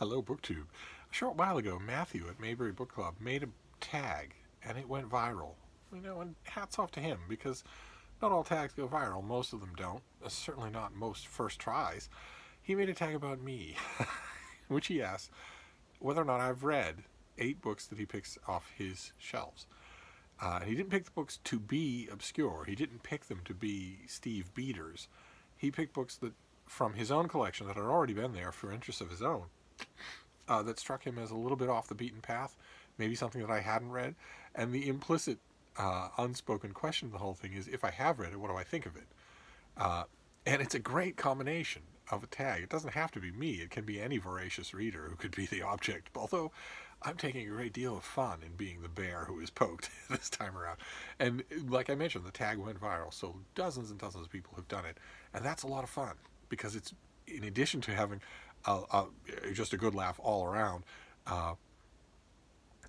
Hello, BookTube. A short while ago, Matthew at Mayberry Book Club made a tag, and it went viral. And hats off to him, because not all tags go viral. Most of them don't. Certainly not most first tries. He made a tag about me, which he asked whether or not I've read 8 books that he picks off his shelves. He didn't pick the books to be obscure. He didn't pick them to be Steve Beaters. He picked books that from his own collection that had already been there for interests of his own, that struck him as a little bit off the beaten path, maybe something that I hadn't read. And the implicit, unspoken question of the whole thing is, if I have read it, what do I think of it? And it's a great combination of a tag. It doesn't have to be me. It can be any voracious reader who could be the object. Although I'm taking a great deal of fun in being the bear who is poked this time around. And like I mentioned, the tag went viral, so dozens and dozens of people have done it. And that's a lot of fun, because it's, in addition to having just a good laugh all around,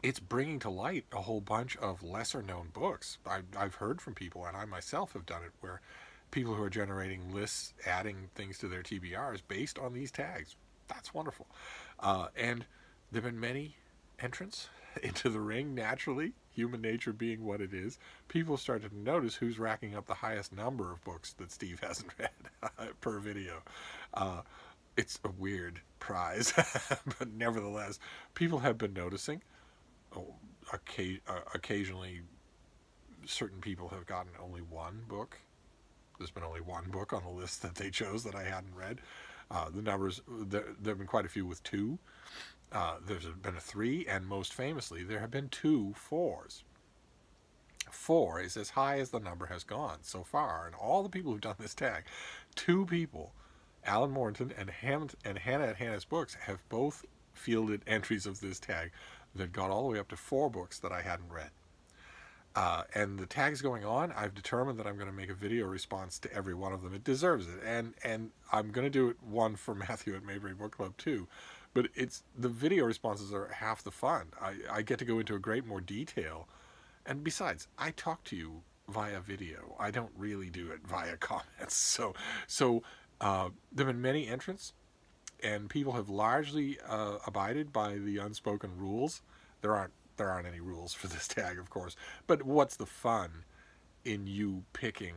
it's bringing to light a whole bunch of lesser-known books. I've heard from people, and I myself have done it, where people who are generating lists, adding things to their TBRs based on these tags. That's wonderful. And there have been many entrants into the ring, naturally, human nature being what it is. People started to notice who's racking up the highest number of books that Steve hasn't read per video. It's a weird prize, but nevertheless, people have been noticing. Occasionally, certain people have gotten only one book. There's been only one book on the list that they chose that I hadn't read. The numbers, there have been quite a few with 2. There's been a 3, and most famously, there have been 2 4s. 4 is as high as the number has gone so far, and all the people who've done this tag, 2 people, Alan Moreton and Hannah at Hannah's Books, have both fielded entries of this tag that got all the way up to 4 books that I hadn't read. And the tag's going on. I've determined that I'm going to make a video response to every one of them. It deserves it. And I'm going to do it one for Matthew at Mayberry Book Club too. But the video responses are half the fun. I get to go into a great more detail. And besides, I talk to you via video. I don't really do it via comments. So there have been many entrants, and people have largely abided by the unspoken rules. There aren't any rules for this tag, of course. But what's the fun in you picking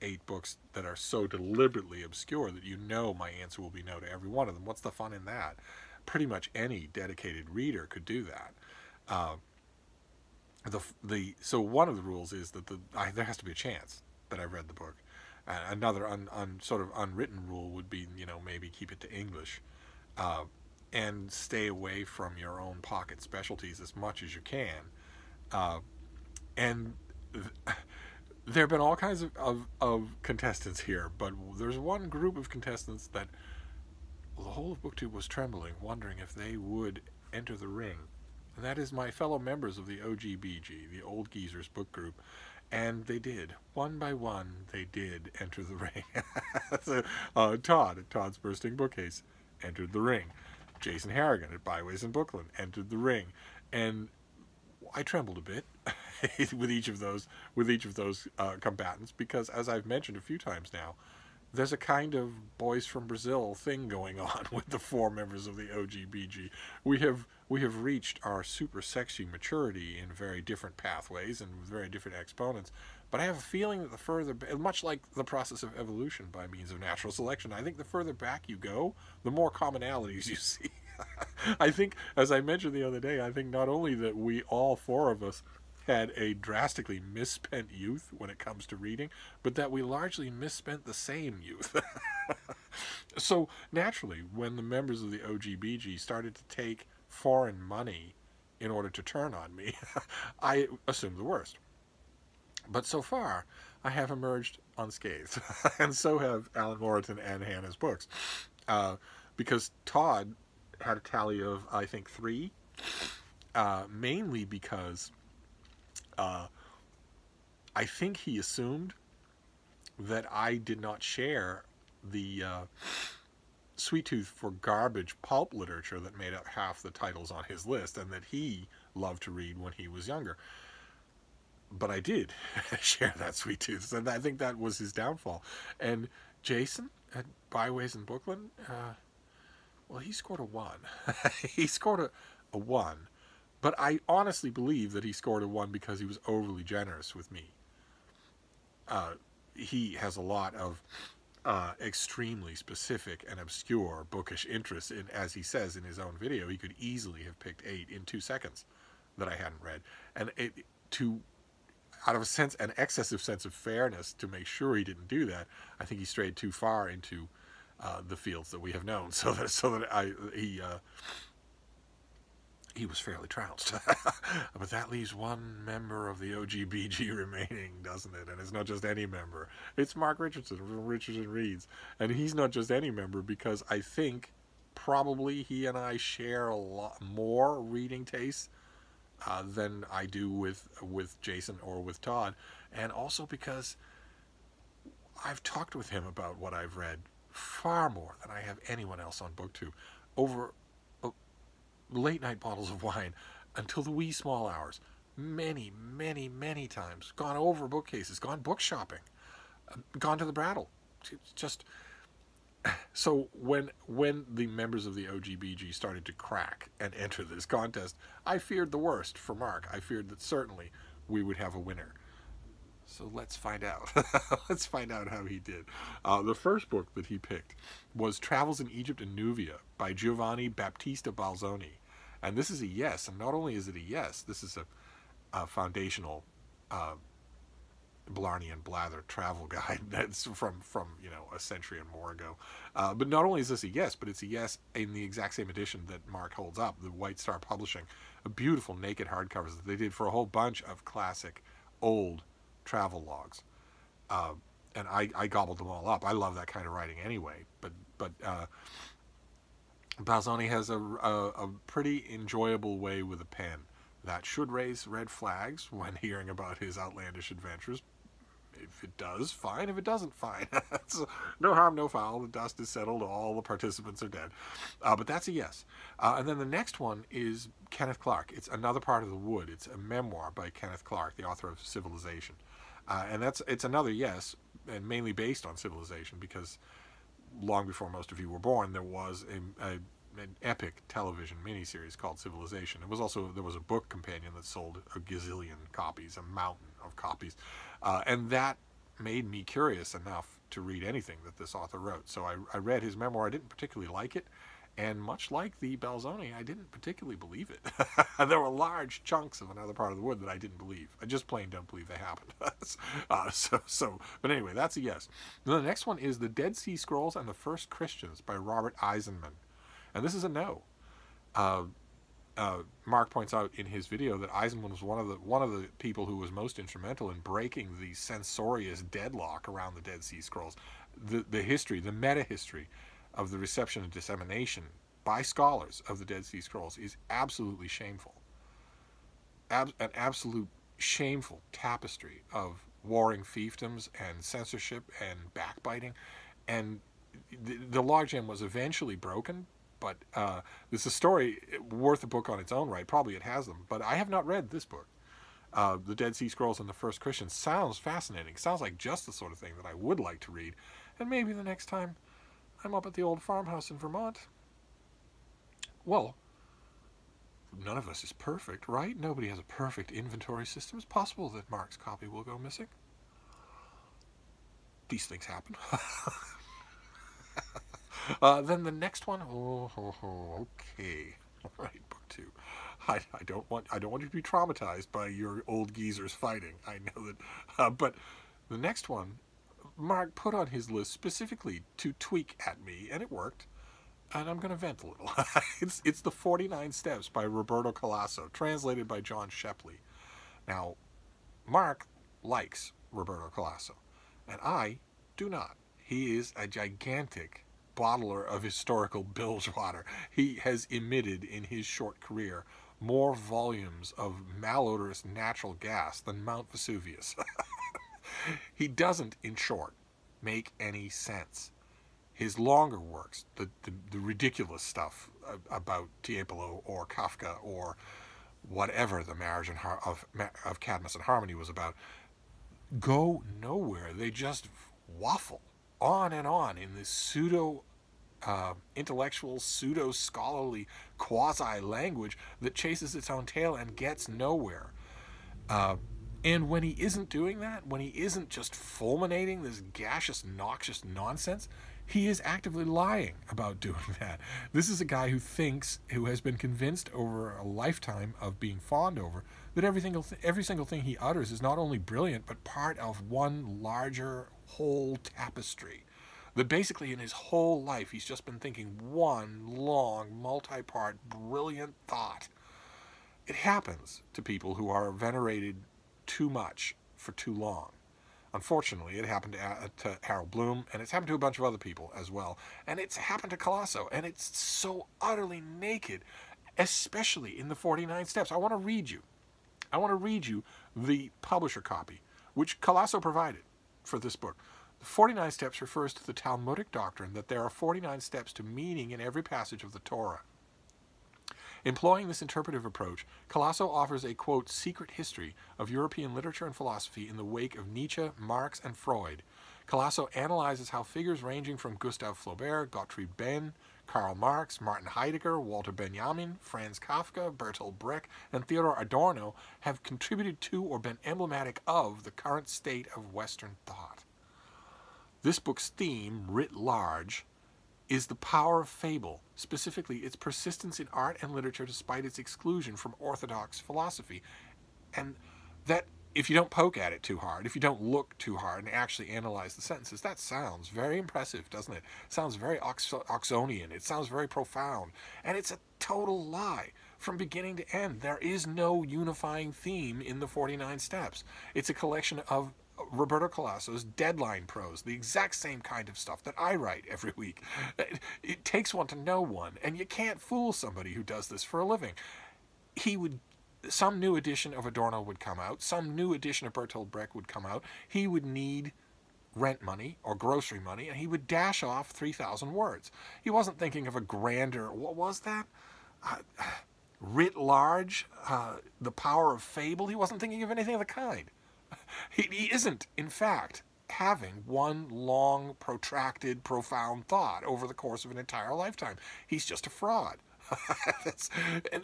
8 books that are so deliberately obscure that you know my answer will be no to every one of them? What's the fun in that? Pretty much any dedicated reader could do that. So one of the rules is that there has to be a chance that I've read the book. Another sort of unwritten rule would be, maybe keep it to English. And stay away from your own pocket specialties as much as you can. And there have been all kinds of contestants here, but there's one group of contestants that the whole of BookTube was trembling, wondering if they would enter the ring. And that is my fellow members of the OGBG, the Old Geezers book group. And they did. One by one, they did enter the ring. So, Todd at Todd's Bursting Bookcase entered the ring. Jason Harrigan at Byways and Bookland entered the ring. And I trembled a bit with each of those combatants, because, as I've mentioned a few times now, there's a kind of Boys from Brazil thing going on with the 4 members of the OGBG. We have reached our super sexy maturity in very different pathways and with very different exponents. But I have a feeling that the further, much like the process of evolution by means of natural selection, I think the further back you go, the more commonalities you see. I think, as I mentioned the other day, I think not only that we, all 4 of us, had a drastically misspent youth when it comes to reading, but that we largely misspent the same youth. So naturally, when the members of the OGBG started to take foreign money in order to turn on me, I assumed the worst. But so far, I have emerged unscathed, and so have Alan Moreton and Hannah's Books, because Todd had a tally of, I think, 3, mainly because I think he assumed that I did not share the sweet tooth for garbage pulp literature that made up half the titles on his list, and that he loved to read when he was younger. But I did share that sweet tooth, and I think that was his downfall. And Jason at Byways and Bookland, Well, he scored a 1. He scored a 1. But I honestly believe that he scored a 1 because he was overly generous with me. He has a lot of extremely specific and obscure bookish interests. In, as he says in his own video, he could easily have picked 8 in 2 seconds that I hadn't read. And out of an excessive sense of fairness to make sure he didn't do that, I think he strayed too far into the fields that we have known, so that he was fairly trounced. But that leaves one member of the OGBG remaining, doesn't it? And it's not just any member. It's Mark Richardson from Richardson Reads. And he's not just any member because I think probably he and I share a lot more reading tastes than I do with Jason or with Todd. And also because I've talked with him about what I've read far more than I have anyone else on BookTube over late night bottles of wine until the wee small hours, many times, gone over bookcases, gone book shopping, gone to the Brattle. It's just so when the members of the OGBG started to crack and enter this contest, I feared the worst for Mark. I feared that certainly we would have a winner. So let's find out. Let's find out how he did. The first book that he picked was Travels in Egypt and Nubia by Giovanni Baptista Balzoni. And this is a yes. And not only is it a yes, this is a foundational Blarney and Blather travel guide that's from a century and more ago. But not only is this a yes, but it's a yes in the exact same edition that Mark holds up, the White Star Publishing. A beautiful naked hardcovers that they did for a whole bunch of classic old travel logs, and I gobbled them all up. I love that kind of writing anyway. But Balzoni has a pretty enjoyable way with a pen that should raise red flags when hearing about his outlandish adventures. If it does, fine. If it doesn't, fine. No harm, no foul. The dust is settled. All the participants are dead. But that's a yes. And then the next one is Kenneth Clark. It's Another Part of the Wood. It's a memoir by Kenneth Clark, the author of Civilization. And it's another yes, and mainly based on Civilization, because long before most of you were born, there was an epic television miniseries called Civilization. There was a book companion that sold a gazillion copies, a mountain of copies, and that made me curious enough to read anything that this author wrote. So I read his memoir. I didn't particularly like it, and much like the Balzoni, I didn't particularly believe it. There were large chunks of Another Part of the Wood that I didn't believe. I just plain don't believe they happened. But anyway, that's a yes. And the next one is The Dead Sea Scrolls and the First Christians by Robert Eisenman. And this is a no. Mark points out in his video that Eisenman was one of the people who was most instrumental in breaking the censorious deadlock around the Dead Sea Scrolls. The history, the meta-history of the reception and dissemination by scholars of the Dead Sea Scrolls is absolutely shameful. An absolute shameful tapestry of warring fiefdoms and censorship and backbiting. And the logjam was eventually broken, but this is a story worth a book on its own right. Probably it has them, but I have not read this book. The Dead Sea Scrolls and the First Christians sounds fascinating. Sounds like just the sort of thing that I would like to read. And maybe the next time I'm up at the old farmhouse in Vermont. Well, none of us is perfect, right? Nobody has a perfect inventory system. It's possible that Mark's copy will go missing. These things happen. Then the next one. Okay. All right, book 2. I don't want you to be traumatized by your old geezers fighting. I know that. But the next one, Mark put on his list specifically to tweak at me, and it worked. And I'm going to vent a little. It's The 49 Steps by Roberto Colosso, translated by John Shepley. Now, Mark likes Roberto Colosso, and I do not. He is a gigantic bottler of historical bilge water. He has emitted in his short career more volumes of malodorous natural gas than Mount Vesuvius. He doesn't, in short, make any sense. His longer works, the ridiculous stuff about Tiepolo or Kafka or whatever the marriage of Cadmus and Harmony was about, go nowhere. They just waffle on and on in this pseudo intellectual, pseudo-scholarly, quasi-language that chases its own tail and gets nowhere. And when he isn't doing that, when he isn't just fulminating this gaseous, noxious nonsense, he is actively lying about doing that. This is a guy who has been convinced over a lifetime of being fawned over, that every single thing he utters is not only brilliant, but part of one larger whole tapestry. That basically in his whole life he's just been thinking one long, multi-part, brilliant thought. It happens to people who are venerated too much for too long. Unfortunately, it happened to Harold Bloom, and it's happened to a bunch of other people as well. And it's happened to Colosso, and it's so utterly naked, especially in the 49 Steps. I want to read you the publisher copy, which Calasso provided for this book. The 49 Steps refers to the Talmudic doctrine that there are 49 steps to meaning in every passage of the Torah. Employing this interpretive approach, Calasso offers a, quote, secret history of European literature and philosophy in the wake of Nietzsche, Marx, and Freud. Calasso analyzes how figures ranging from Gustave Flaubert, Gottfried Benn, Karl Marx, Martin Heidegger, Walter Benjamin, Franz Kafka, Bertolt Brecht, and Theodor Adorno have contributed to or been emblematic of the current state of Western thought. This book's theme, writ large, is the power of fable, specifically its persistence in art and literature despite its exclusion from orthodox philosophy. And that, if you don't poke at it too hard, if you don't look too hard and actually analyze the sentences, that sounds very impressive, doesn't it? It sounds very Oxonian. It sounds very profound. And it's a total lie. From beginning to end, there is no unifying theme in the 49 Steps. It's a collection of Roberto Calasso's deadline prose, the exact same kind of stuff that I write every week. It takes one to know one, and you can't fool somebody who does this for a living. Some new edition of Adorno would come out, some new edition of Bertolt Brecht would come out. He would need rent money or grocery money, and he would dash off 3,000 words. He wasn't thinking of a grander, what was that? Writ large, the power of fable. He wasn't thinking of anything of the kind. He isn't, in fact, having one long, protracted, profound thought over the course of an entire lifetime. He's just a fraud.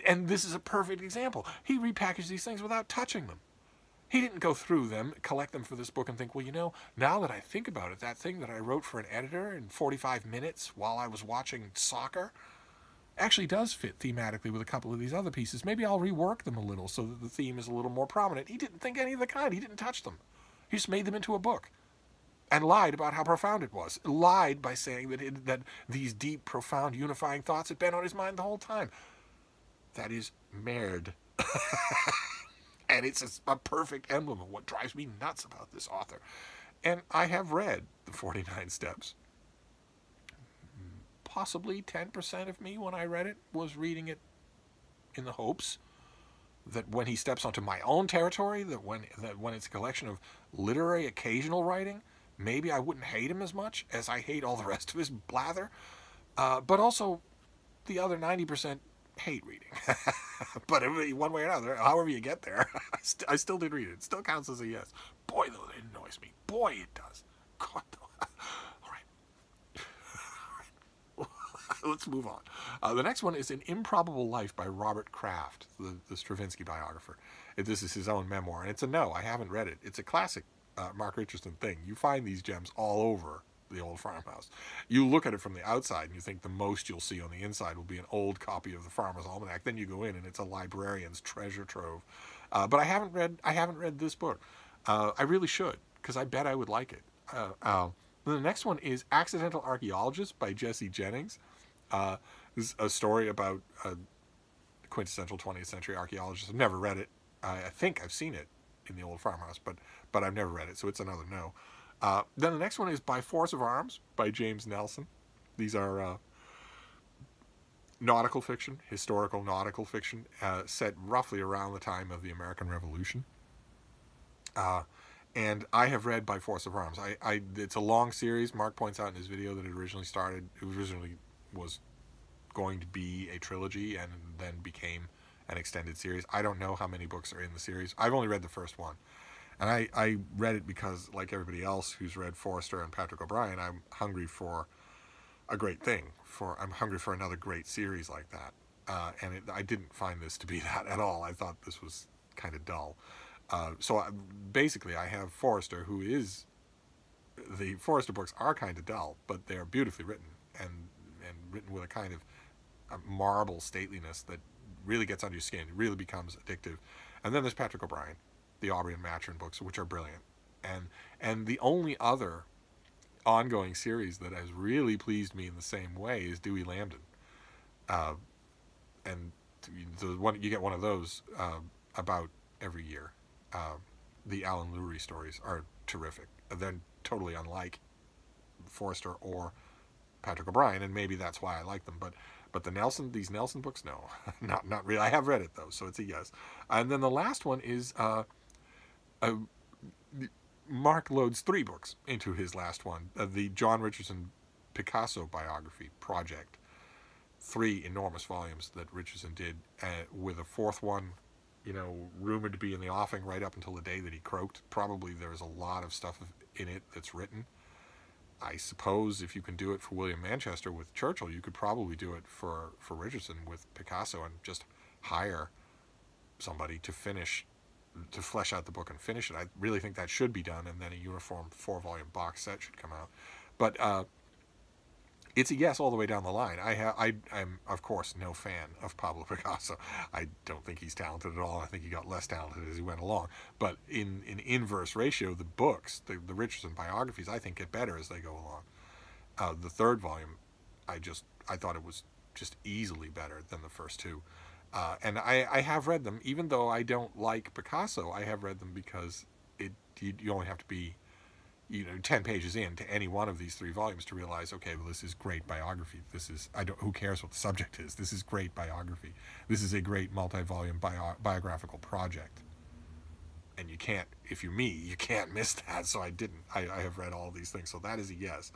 and this is a perfect example. He repackaged these things without touching them. He didn't go through them, collect them for this book, and think, well, you know, now that I think about it, that thing that I wrote for an editor in 45 minutes while I was watching soccer actually does fit thematically with a couple of these other pieces. Maybe I'll rework them a little so that the theme is a little more prominent. He didn't think any of the kind. He didn't touch them. He just made them into a book and lied about how profound it was. Lied by saying that these deep, profound, unifying thoughts had been on his mind the whole time. That is merde. And it's a perfect emblem of what drives me nuts about this author. And I have read the 49 Steps. Possibly 10% of me, when I read it, was reading it in the hopes that when he steps onto my own territory, that when it's a collection of literary occasional writing, maybe I wouldn't hate him as much as I hate all the rest of his blather. But also, the other 90% hate reading. But one way or another, however you get there, I still did read it. It still counts as a yes. Boy, though, it annoys me. Boy, it does. God, though. Let's move on. The next one is An Improbable Life by Robert Kraft, the Stravinsky biographer. This is his own memoir, and it's a no. I haven't read it. It's a classic Mark Richardson thing. You find these gems all over the old farmhouse. You look at it from the outside, and you think the most you'll see on the inside will be an old copy of the Farmer's Almanac. Then you go in, and it's a librarian's treasure trove. But I haven't read this book. I really should, because I bet I would like it. The next one is Accidental Archaeologist by Jesse Jennings. This is a story about a quintessential 20th century archaeologist. I've never read it. I think I've seen it in the old farmhouse, but I've never read it, so it's another no. Then the next one is By Force of Arms by James Nelson. These are nautical fiction, historical nautical fiction, set roughly around the time of the American Revolution. And I have read By Force of Arms. It's a long series. Mark points out in his video that it originally was going to be a trilogy and then became an extended series. I don't know how many books are in the series. I've only read the first one. And I read it because, like everybody else who's read Forster and Patrick O'Brian, I'm hungry for a great thing. I'm hungry for another great series like that. I didn't find this to be that at all. I thought this was kind of dull. Basically, I have Forrester, who is the Forrester books are kind of dull, but they're beautifully written and written with a kind of marble stateliness that really gets under your skin. It really becomes addictive. And then there's Patrick O'Brian, the Aubrey and Maturin books, which are brilliant. And the only other ongoing series that has really pleased me in the same way is Dewey Lambden. And you get one of those about every year. The Alan Lurie stories are terrific. They're totally unlike Forrester or Patrick O'Brian, and maybe that's why I like them. But these Nelson books, no, not really. I have read it though, so it's a yes. And then the last one is Mark loads 3 books into his last one, the John Richardson Picasso biography project. 3 enormous volumes that Richardson did, with a 4th one, rumored to be in the offing right up until the day that he croaked. Probably there's a lot of stuff in it that's written. I suppose if you can do it for William Manchester with Churchill, you could probably do it for Richardson with Picasso, and just hire somebody to flesh out the book and finish it. I really think that should be done, and then a uniform 4-volume box set should come out. But it's a yes all the way down the line. I'm, of course, no fan of Pablo Picasso. I don't think he's talented at all. I think he got less talented as he went along. But in inverse ratio, the books, the Richardson biographies, I think get better as they go along. The 3rd volume, I thought it was just easily better than the first 2. And I have read them, even though I don't like Picasso. I have read them because you only have to be 10 pages into any one of these 3 volumes to realize, okay, well, this is great biography. Who cares what the subject is? This is great biography. This is a great multi-volume biographical project. And you can't, if you're me, you can't miss that. So I didn't. I have read all these things. So that is a yes.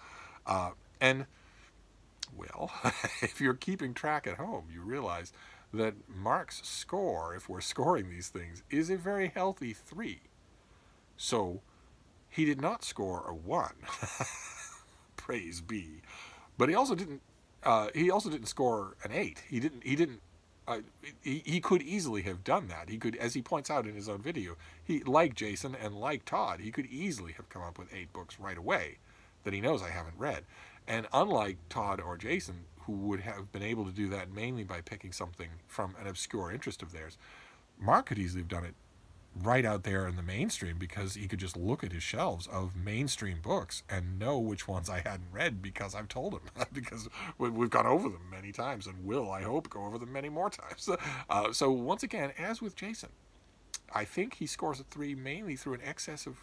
And, well, if you're keeping track at home, you realize that Mark's score, if we're scoring these things, is a very healthy 3. So he did not score a 1. Praise be. But he also didn't score an 8. He could easily have done that. He could, as he points out in his own video, like Jason and like Todd, he could easily have come up with 8 books right away that he knows I haven't read. And unlike Todd or Jason, who would have been able to do that mainly by picking something from an obscure interest of theirs, Mark could easily have done it right out there in the mainstream, because he could just look at his shelves of mainstream books and know which ones I hadn't read because I've told him, because we've gone over them many times and will, I hope, go over them many more times. So once again, as with Jason, I think he scores a 3 mainly through an excess of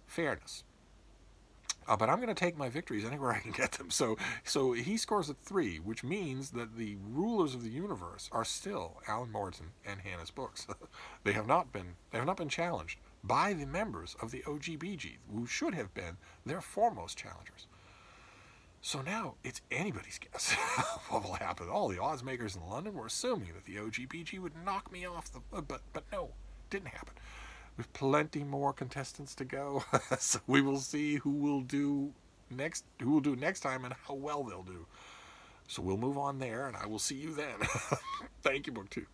fairness. But I'm going to take my victories anywhere I can get them. So he scores a 3, which means that the rulers of the universe are still Alan Moreton and Hannah's books. They have not been challenged by the members of the OGBG, who should have been their foremost challengers. So now it's anybody's guess what will happen. All the odds makers in London were assuming that the OGBG would knock me off but no, didn't happen. With plenty more contestants to go, so we will see who will do next time and how well they'll do. So we'll move on there, and I will see you then. Thank you, BookTube.